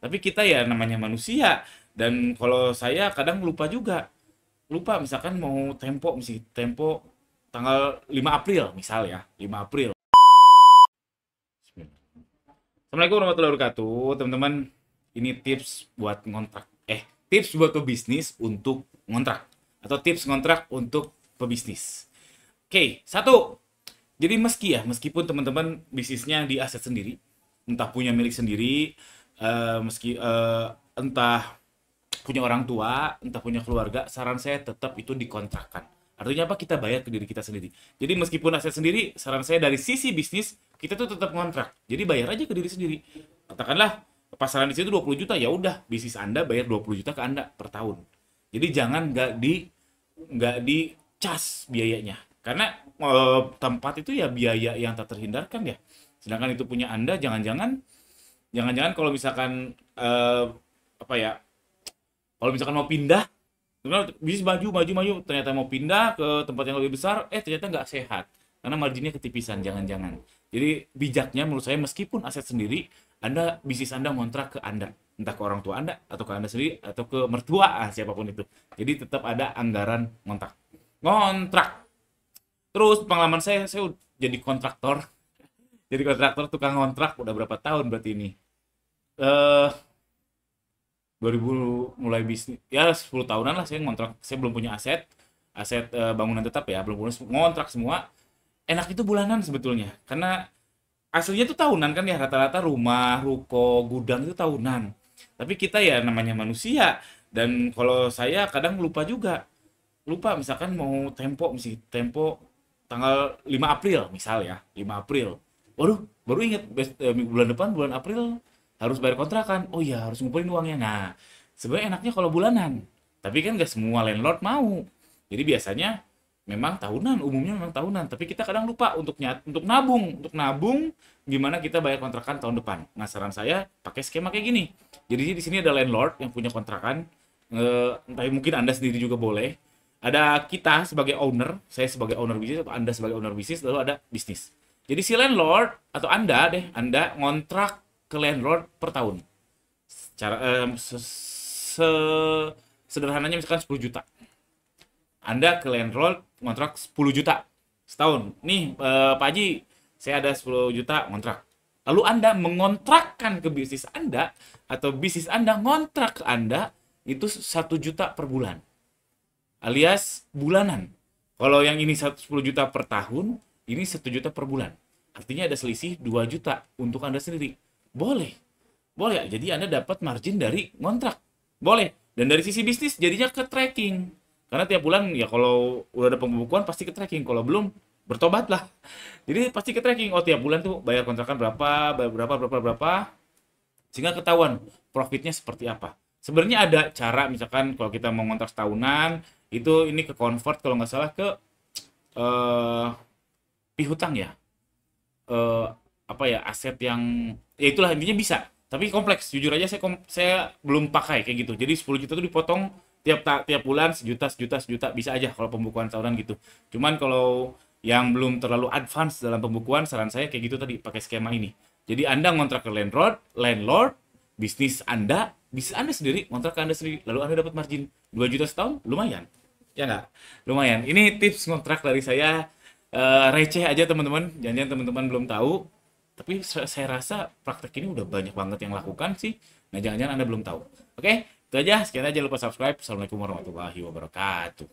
Tapi kita ya namanya manusia, dan kalau saya kadang lupa juga. Lupa misalkan mau tempo tanggal 5 April misal ya, 5 April. Assalamualaikum warahmatullahi wabarakatuh, teman-teman. Ini tips buat ngontrak. Tips buat pebisnis untuk ngontrak atau tips ngontrak untuk pebisnis. Oke, satu. Jadi meskipun teman-teman bisnisnya di aset sendiri, entah punya milik sendiri, entah punya orang tua, entah punya keluarga, saran saya tetap itu dikontrakkan. Artinya apa? Kita bayar ke diri kita sendiri. Jadi meskipun aset sendiri, saran saya dari sisi bisnis, kita tuh tetap ngontrak. Jadi bayar aja ke diri sendiri. Katakanlah pasaran di situ 20 juta, ya udah bisnis Anda bayar 20 juta ke Anda per tahun. Jadi jangan nggak di cas biayanya. Karena tempat itu ya biaya yang tak terhindarkan ya. Sedangkan itu punya Anda, jangan-jangan kalau misalkan apa ya, kalau misalkan mau pindah, bisnis maju, ternyata mau pindah ke tempat yang lebih besar, ternyata nggak sehat. Karena marginnya ketipisan, jangan-jangan. Jadi bijaknya menurut saya meskipun aset sendiri, bisnis Anda ngontrak ke Anda. Entah ke orang tua Anda, atau ke Anda sendiri, atau ke mertua, siapapun itu. Jadi tetap ada anggaran ngontrak. Ngontrak. Terus pengalaman saya jadi kontraktor. Jadi kontraktor tukang ngontrak udah berapa tahun berarti ini? Eh 2000 mulai bisnis ya 10 tahunan lah saya ngontrak. Saya belum punya aset aset bangunan tetap ya, belum punya, ngontrak semua. Enak itu bulanan sebetulnya, karena aslinya tuh tahunan kan ya, rata-rata rumah, ruko, gudang itu tahunan. Tapi kita ya namanya manusia, dan kalau saya kadang lupa juga. Lupa misalkan mau tempo tanggal 5 April misal ya, 5 April. Waduh, baru ingat bulan depan bulan April harus bayar kontrakan. Oh iya, harus ngumpulin uangnya. Nah, sebenarnya enaknya kalau bulanan. Tapi kan nggak semua landlord mau. Jadi biasanya memang tahunan, umumnya memang tahunan. Tapi kita kadang lupa untuk nabung gimana kita bayar kontrakan tahun depan. Nah, saran saya pakai skema kayak gini. Jadi di sini ada landlord yang punya kontrakan, entah mungkin Anda sendiri juga boleh. Ada kita sebagai owner, saya sebagai owner bisnis atau Anda sebagai owner bisnis, lalu ada bisnis. Jadi si landlord atau Anda ngontrak ke landlord per tahun. Cara sederhananya misalkan 10 juta. Anda ke landlord ngontrak 10 juta setahun. Nih, Pak Haji, saya ada 10 juta ngontrak. Lalu Anda mengontrakkan ke bisnis Anda, atau bisnis Anda ngontrak ke Anda, itu 1 juta per bulan. Alias bulanan. Kalau yang ini 10 juta per tahun, ini 1 juta per bulan. Artinya ada selisih 2 juta untuk Anda sendiri. Boleh. Boleh. Jadi Anda dapat margin dari ngontrak. Boleh. Dan dari sisi bisnis jadinya ke tracking. Karena tiap bulan ya kalau udah ada pembukuan pasti ke tracking. Kalau belum, bertobat lah. Jadi pasti ke tracking. Oh, tiap bulan tuh bayar kontrakan berapa, bayar berapa. Sehingga ketahuan profitnya seperti apa. Sebenarnya ada cara, misalkan kalau kita mau ngontrak setahunan, ini ke convert kalau nggak salah ke eh piutang ya. eh, Apa ya, aset yang ya itulah intinya bisa, tapi kompleks. Jujur aja saya belum pakai kayak gitu. Jadi 10 juta itu dipotong tiap bulan, sejuta bisa aja kalau pembukuan tahunan gitu. Cuman kalau yang belum terlalu advance dalam pembukuan, saran saya kayak gitu tadi, pakai skema ini. Jadi Anda ngontrak ke landlord, bisnis Anda sendiri ngontrak ke Anda sendiri, lalu Anda dapat margin 2 juta setahun, lumayan. Ya nggak? Lumayan. Ini tips ngontrak dari saya. Receh aja teman-teman, jangan-jangan teman-teman belum tahu, tapi saya rasa praktek ini udah banyak banget yang lakukan sih. Nah, jangan-jangan Anda belum tahu. Oke, itu aja, sekian aja, lupa subscribe. Assalamualaikum warahmatullahi wabarakatuh.